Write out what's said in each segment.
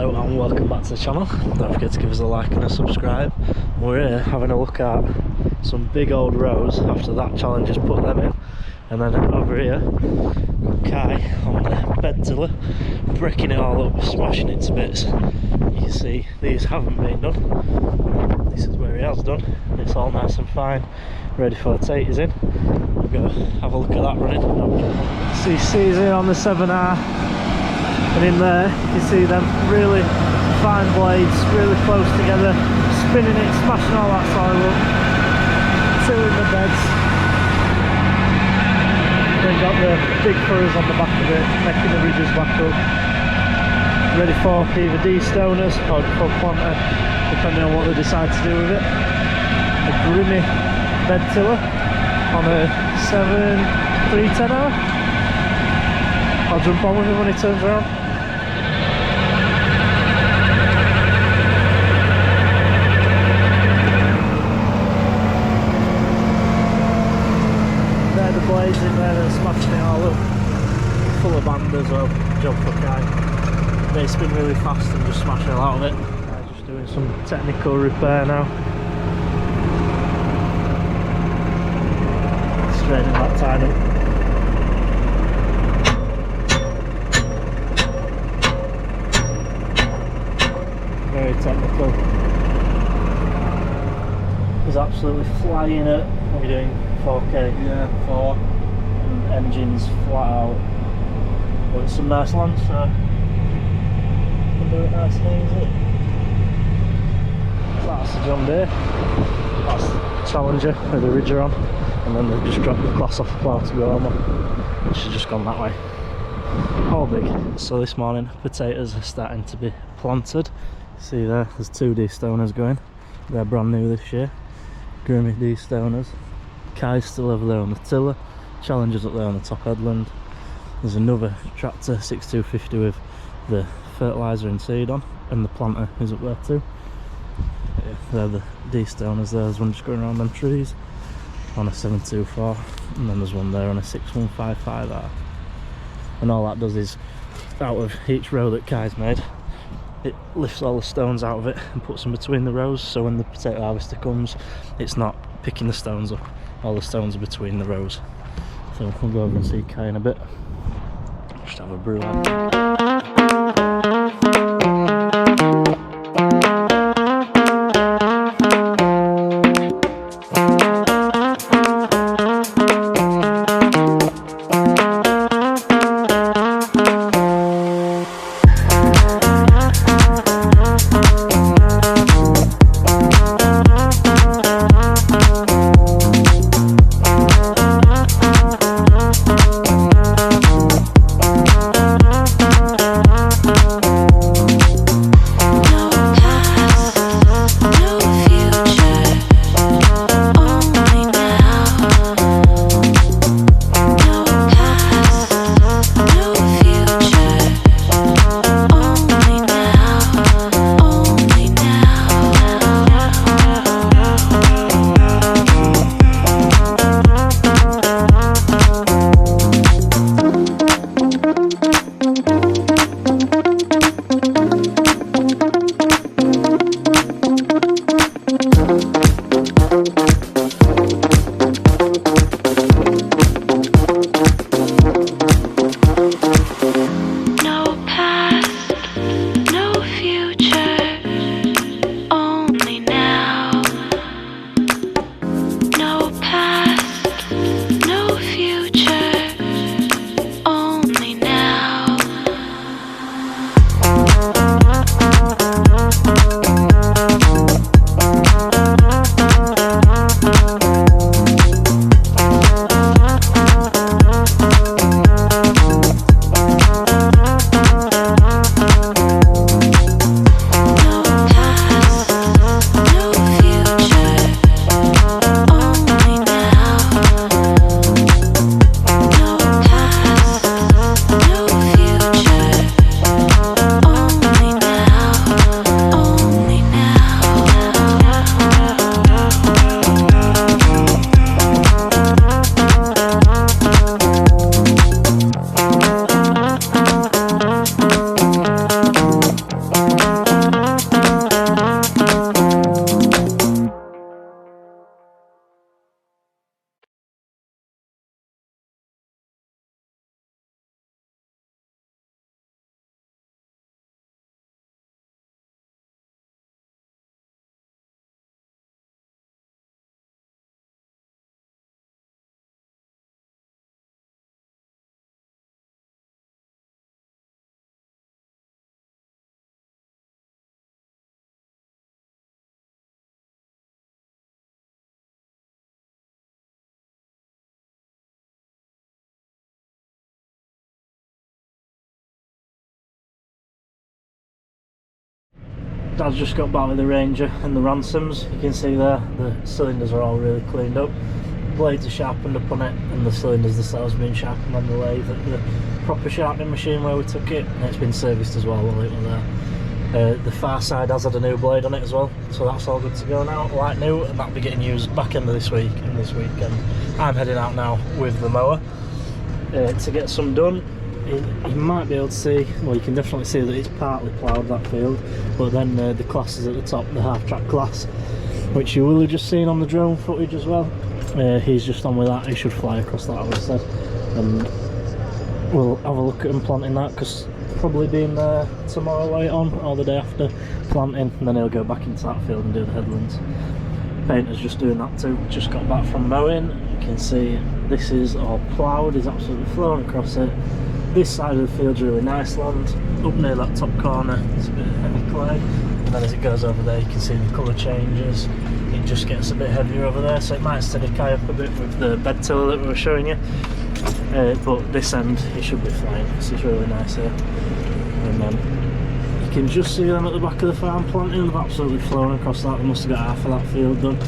Hello and welcome back to the channel. Don't forget to give us a like and a subscribe. We're here having a look at some big old rows after that challenge has put them in. And then over here, we've got Kai on the bed tiller, breaking it all up, smashing it to bits. You can see these haven't been done. This is where he has done. It's all nice and fine, ready for the taters in. We're going to have a look at that running. CC's here on the 7R, and in there you can see them really fine blades, really close together, spinning it, smashing all that soil up, tilling the beds. Then got the big furrows on the back of it, making the ridges back up, ready for either destoners or for planter, depending on what they decide to do with it. A Grimme bed tiller on a 7.310R. I'll jump on with him when he turns around. There the blades in there and smashing it all up. Full of band as well, job for Kai. They spin really fast and just smash it out of it. Just doing some technical repair now. Straightening that tine up. Very technical. He's absolutely flying it when you're doing 4K. Yeah, 4. And engine's flat out. But it's some nice land, so you can do it nice and easy. So that's the John Deere. That's the Challenger with the ridger on. And then they've just dropped the Claas off the plough to go home on, which has just gone that way. All big. So this morning potatoes are starting to be planted. See there's 2 destoners going. They're brand new this year. Grimme destoners. Kai's still over there on the tiller. Challenger's up there on the top headland. There's another tractor 6.250 with the fertiliser and seed on, and the planter is up there too. Yeah, they're the destoners. There's one just going around them trees on a 7.24, and then there's one there on a 6.155R. And all that does is, out of each row that Kai's made, it lifts all the stones out of it and puts them between the rows, so when the potato harvester comes, it's not picking the stones up. All the stones are between the rows. So we'll go over and see Kai in a bit. Just have a brew on. Dad's just got back with the Ranger and the Ransoms. You can see there the cylinders are all really cleaned up. Blades are sharpened up on it, and the cylinders themselves have been sharpened on the lathe at the proper sharpening machine where we took it, and it's been serviced as well while it was there. The far side has had a new blade on it as well, so that's all good to go now, like new, and that'll be getting used back end of this week and this weekend. I'm heading out now with the mower to get some done. You might be able to see, well, you can definitely see that it's partly ploughed, that field, but then the Claas is at the top, the half-track Claas, which you will have just seen on the drone footage as well. He's just on with that. He should fly across that, as I said, and we'll have a look at him planting that, because probably being there tomorrow late on or the day after planting, and then he'll go back into that field and do the headlands. Painter's just doing that too, just got back from mowing. You can see this is all ploughed, he's absolutely flown across it. This side of the field's really nice land, up near that top corner it's a bit heavy clay, and then as it goes over there you can see the colour changes. It just gets a bit heavier over there, so it might steady Kai up a bit with the bed tiller that we were showing you. But this end he should be flying, this is really nice here. And then you can just see them at the back of the farm planting, they've absolutely flown across that. They must have got half of that field done,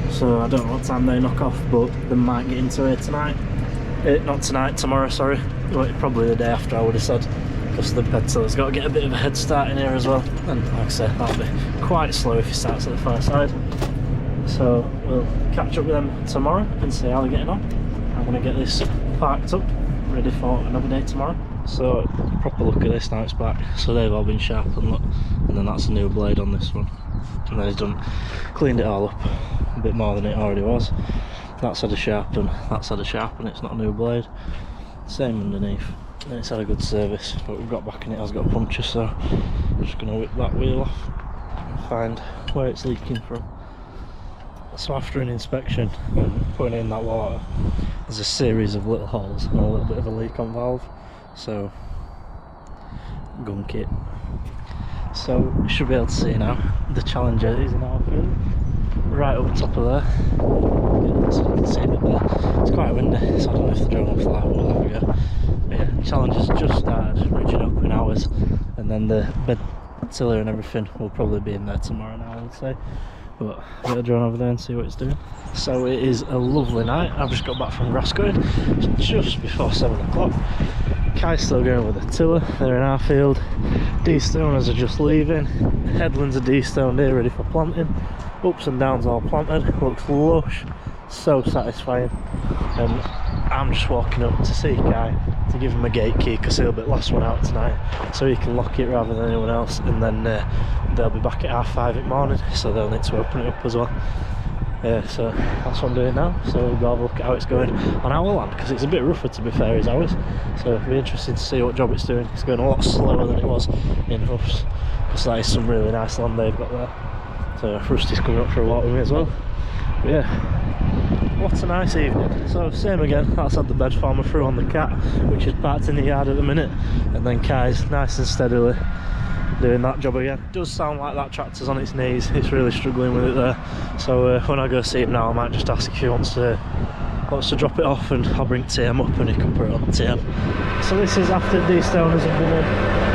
so I don't know what time they knock off, but they might get into it tonight. Not tonight, tomorrow, sorry. Well, probably the day after, I would have said, because the bed tiller's got to get a bit of a head start in here as well, and like I say, that'll be quite slow if he starts at the far side. So we'll catch up with them tomorrow and see how they're getting on. I'm going to get this parked up, ready for another day tomorrow. So proper look at this now, it's back. So they've all been sharpened, look, and then that's a new blade on this one. And then he's cleaned it all up a bit more than it already was. That's had a sharpen, that's had a sharpen, it's not a new blade. Same underneath, and it's had a good service, but we've got back in it has got a puncture, so I'm just going to whip that wheel off and find where it's leaking from. So after an inspection and putting in that water, there's a series of little holes and a little bit of a leak on valve, so gun kit. So we should be able to see now the Challenger is in our field, right up top of there, so you can see a bit there. It's quite windy, so I don't know if the drone will fly, but we'll have a go. But yeah, Challenger's just started ridging up in hours, and then the bed tiller and everything will probably be in there tomorrow now, I would say. But I'll get a drone over there and see what it's doing. So it is a lovely night. I've just got back from grass cutting. It's just before 7 o'clock. Kai's still going with the tiller. They're in our field. Destoners are just leaving. Headlands are destoned here, ready for planting. Ups and downs all planted. Looks lush. So satisfying. And I'm just walking up to see Kai to give him a gate key, because he'll be the last one out tonight, so he can lock it rather than anyone else, and then they'll be back at 5:30 in the morning, so they'll need to open it up as well. So that's what I'm doing now. So we'll go have a look at how it's going on our land, because it's a bit rougher, to be fair, as ours, so it'll be interesting to see what job it's doing. It's going a lot slower than it was in Huffs, because that is some really nice land they've got there. So Rusty's coming up for a walk with me as well. But yeah, what a nice evening. So same again, that's had the bed farmer through on the cat, which is parked in the yard at the minute, and then Kai's nice and steadily doing that job again. It does sound like that tractor's on its knees, it's really struggling with it there. So when I go see him now, I might just ask if he wants to drop it off, and I'll bring TM up and he can put it on TM. So this is after destoners have been in.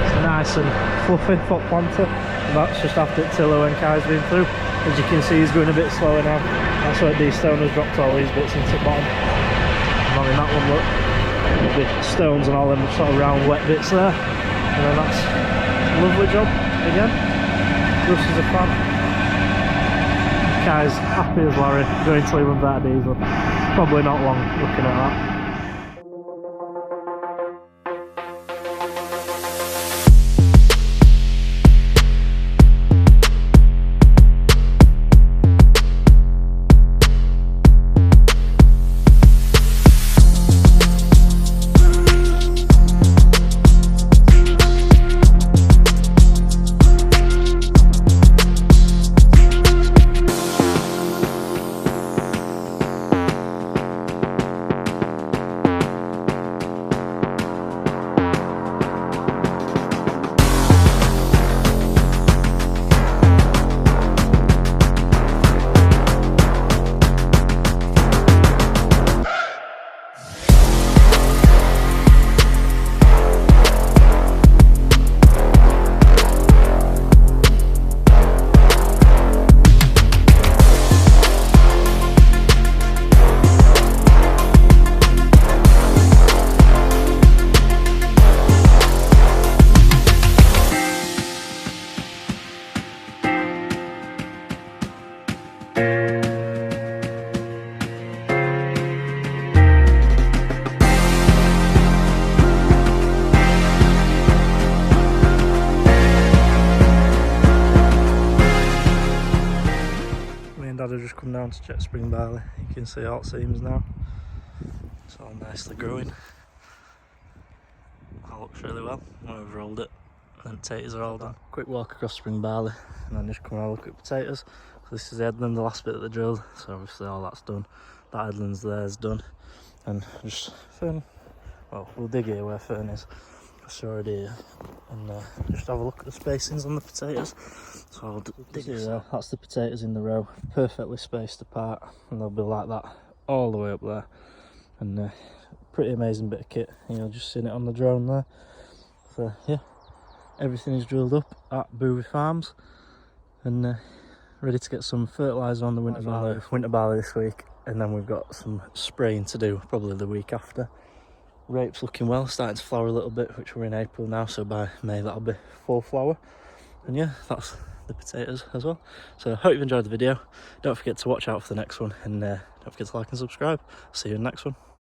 It's nice and fluffy, foot planter. That's just after tiller when Kai's been through. As you can see, he's going a bit slower now. That's where destoners dropped all these bits into the bottom. And on in that one, look, the stones and all them sort of round wet bits there. And then that's a lovely job again. Russ is a fan. Kai's happy as Larry, going till he runs out of diesel. Probably not long looking at that. Dad have just come down to check spring barley. You can see all it seams now. It's all nicely growing. All looks really well when we've rolled it. And then potatoes are all done. Quick walk across spring barley and then just come and have a look at potatoes. So this is the headland, the last bit of the drill. So obviously all that's done. That headland's there is done. And just fern, well, we'll dig here where fern is. It's already here. And just have a look at the spacings on the potatoes. So I'll dig here. That's the potatoes in the row, perfectly spaced apart. And they'll be like that all the way up there. And pretty amazing bit of kit. You'll just seen it on the drone there. So yeah, everything is drilled up at Boovie Farms. And ready to get some fertiliser on the winter barley this week. And then we've got some spraying to do probably the week after. Rape's looking well, starting to flower a little bit, which we're in April now, so by May that'll be full flower. And yeah, that's the potatoes as well. So I hope you've enjoyed the video. Don't forget to watch out for the next one, and don't forget to like and subscribe. See you in the next one.